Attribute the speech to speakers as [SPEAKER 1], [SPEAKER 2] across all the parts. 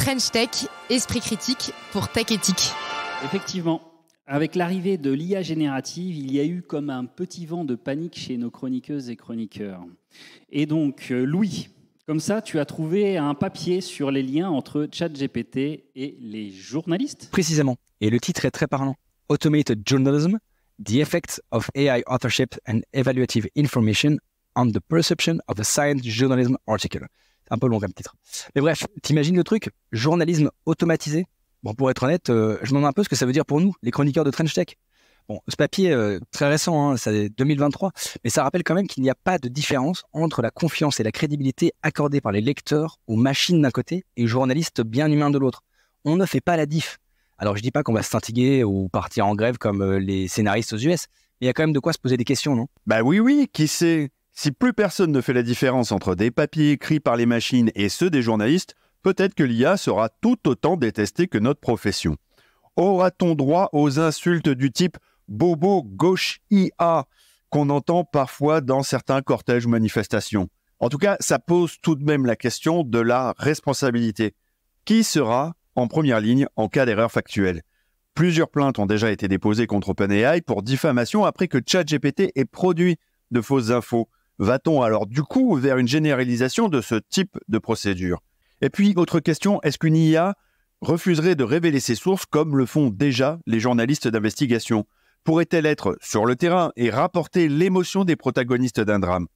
[SPEAKER 1] Trench Tech, esprit critique pour Tech Éthique.
[SPEAKER 2] Effectivement, avec l'arrivée de l'IA générative, il y a eu comme un petit vent de panique chez nos chroniqueuses et chroniqueurs. Et donc, Louis, comme ça, tu as trouvé un papier sur les liens entre ChatGPT et les journalistes ?
[SPEAKER 3] Précisément. Et le titre est très parlant. Automated Journalism, The Effects of AI Authorship and Evaluative Information on the Perception of a Science Journalism Article. C'est un peu long comme titre. Mais bref, t'imagines le truc ? Journalisme automatisé ? Bon, pour être honnête, je me demande un peu ce que ça veut dire pour nous, les chroniqueurs de Trench Tech. Bon, ce papier, très récent, hein, c'est 2023, mais ça rappelle quand même qu'il n'y a pas de différence entre la confiance et la crédibilité accordée par les lecteurs aux machines d'un côté et aux journalistes bien humains de l'autre. On ne fait pas la diff. Alors, je dis pas qu'on va s'intiguer ou partir en grève comme les scénaristes aux US, mais il y a quand même de quoi se poser des questions, non ?
[SPEAKER 4] Bah oui, qui sait ? Si plus personne ne fait la différence entre des papiers écrits par les machines et ceux des journalistes, peut-être que l'IA sera tout autant détestée que notre profession. Aura-t-on droit aux insultes du type « bobo gauche IA » qu'on entend parfois dans certains cortèges ou manifestations ? En tout cas, ça pose tout de même la question de la responsabilité. Qui sera en première ligne en cas d'erreur factuelle ? Plusieurs plaintes ont déjà été déposées contre OpenAI pour diffamation après que ChatGPT ait produit de fausses infos. Va-t-on alors du coup vers une généralisation de ce type de procédure ? Et puis, autre question, est-ce qu'une IA refuserait de révéler ses sources comme le font déjà les journalistes d'investigation ? Pourrait-elle être sur le terrain et rapporter l'émotion des protagonistes d'un drame ?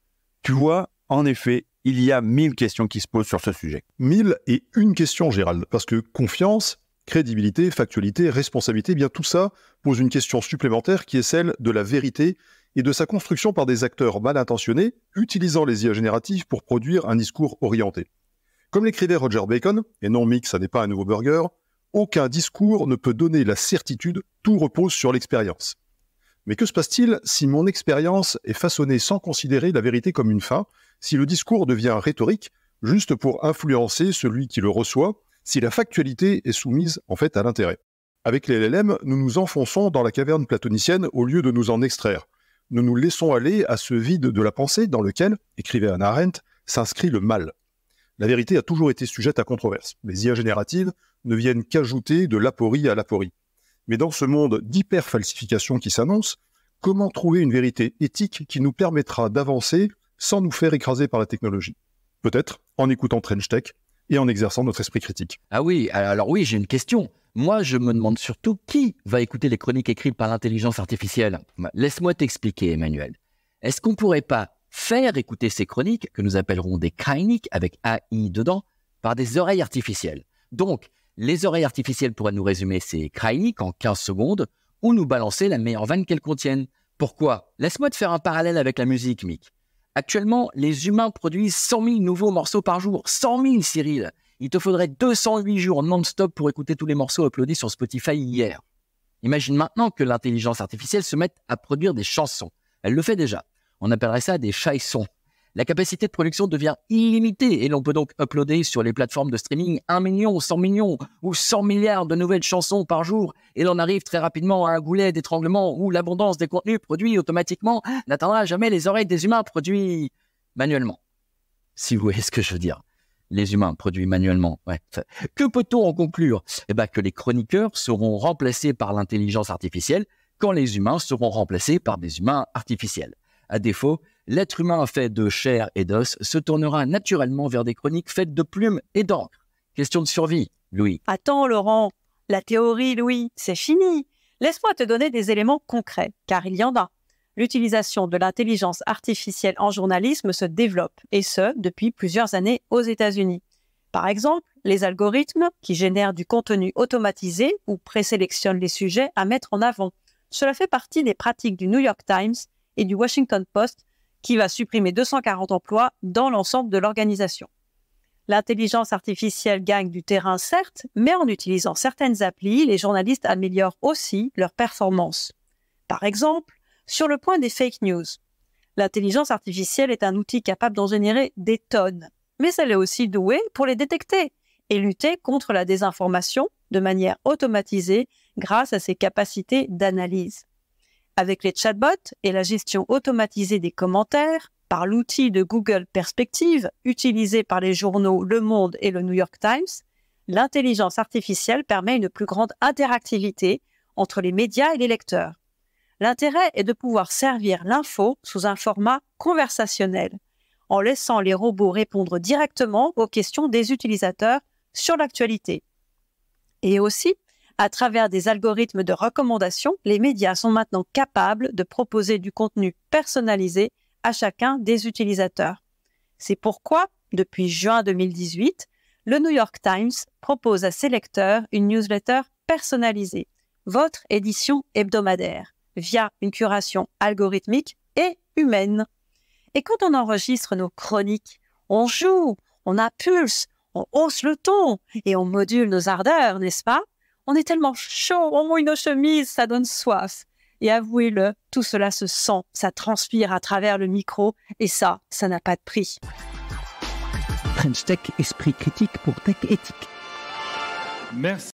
[SPEAKER 4] Tu vois, en effet, il y a 1000 questions qui se posent sur ce sujet.
[SPEAKER 5] 1001 questions, Gérald, parce que confiance, crédibilité, factualité, responsabilité, bien tout ça pose une question supplémentaire qui est celle de la vérité et de sa construction par des acteurs mal intentionnés utilisant les IA génératives pour produire un discours orienté. Comme l'écrivait Roger Bacon, et non Mick, ça n'est pas un nouveau burger, aucun discours ne peut donner la certitude, tout repose sur l'expérience. Mais que se passe-t-il si mon expérience est façonnée sans considérer la vérité comme une fin, si le discours devient rhétorique, juste pour influencer celui qui le reçoit, si la factualité est soumise en fait à l'intérêt ? Avec les LLM, nous nous enfonçons dans la caverne platonicienne au lieu de nous en extraire. Nous nous laissons aller à ce vide de la pensée dans lequel, écrivait Hannah Arendt, s'inscrit le mal. La vérité a toujours été sujette à controverse. Les IA génératives ne viennent qu'ajouter de l'aporie à l'aporie. Mais dans ce monde d'hyper-falsification qui s'annonce, comment trouver une vérité éthique qui nous permettra d'avancer sans nous faire écraser par la technologie ? Peut-être en écoutant Trench Tech et en exerçant notre esprit critique.
[SPEAKER 3] Ah oui, alors oui, j'ai une question. Moi, je me demande surtout qui va écouter les chroniques écrites par l'intelligence artificielle. Laisse-moi t'expliquer, Emmanuel. Est-ce qu'on pourrait pas faire écouter ces chroniques, que nous appellerons des Kreinik avec AI dedans, par des oreilles artificielles ? Donc, les oreilles artificielles pourraient nous résumer ces Kreinik en 15 secondes ou nous balancer la meilleure vanne qu'elles contiennent. Pourquoi ? Laisse-moi te faire un parallèle avec la musique, Mick. Actuellement, les humains produisent 100 000 nouveaux morceaux par jour. 100 000, Cyril ! Il te faudrait 208 jours non-stop pour écouter tous les morceaux uploadés sur Spotify hier. Imagine maintenant que l'intelligence artificielle se mette à produire des chansons. Elle le fait déjà. On appellerait ça des chansons. La capacité de production devient illimitée et l'on peut donc uploader sur les plateformes de streaming 1 million, 100 millions ou 100 milliards de nouvelles chansons par jour et l'on arrive très rapidement à un goulet d'étranglement où l'abondance des contenus produits automatiquement n'atteindra jamais les oreilles des humains produits manuellement. Si vous voyez ce que je veux dire. Les humains produits manuellement. Ouais. Que peut-on en conclure ? Que les chroniqueurs seront remplacés par l'intelligence artificielle quand les humains seront remplacés par des humains artificiels. À défaut, l'être humain fait de chair et d'os se tournera naturellement vers des chroniques faites de plumes et d'encre. Question de survie, Louis.
[SPEAKER 6] Attends, Laurent, la théorie, Louis, c'est fini. Laisse-moi te donner des éléments concrets, car il y en a. L'utilisation de l'intelligence artificielle en journalisme se développe, et ce, depuis plusieurs années aux États-Unis. Par exemple, les algorithmes qui génèrent du contenu automatisé ou présélectionnent les sujets à mettre en avant. Cela fait partie des pratiques du New York Times et du Washington Post qui va supprimer 240 emplois dans l'ensemble de l'organisation. L'intelligence artificielle gagne du terrain, certes, mais en utilisant certaines applis, les journalistes améliorent aussi leur performance. Par exemple, sur le point des fake news. L'intelligence artificielle est un outil capable d'en générer des tonnes, mais elle est aussi douée pour les détecter et lutter contre la désinformation de manière automatisée grâce à ses capacités d'analyse. Avec les chatbots et la gestion automatisée des commentaires, par l'outil de Google Perspective utilisé par les journaux Le Monde et le New York Times, L'intelligence artificielle permet une plus grande interactivité entre les médias et les lecteurs. L'intérêt est de pouvoir servir l'info sous un format conversationnel, en laissant les robots répondre directement aux questions des utilisateurs sur l'actualité. Et aussi, à travers des algorithmes de recommandation, les médias sont maintenant capables de proposer du contenu personnalisé à chacun des utilisateurs. C'est pourquoi, depuis juin 2018, le New York Times propose à ses lecteurs une newsletter personnalisée, votre édition hebdomadaire, via une curation algorithmique et humaine. Et quand on enregistre nos chroniques, on joue, on impulse, on hausse le ton et on module nos ardeurs, n'est-ce pas? On est tellement chaud, on mouille nos chemises, ça donne soif. Et avouez-le, tout cela se sent, ça transpire à travers le micro et ça n'a pas de prix.
[SPEAKER 7] French Tech, esprit critique pour Tech Éthique.
[SPEAKER 8] Merci.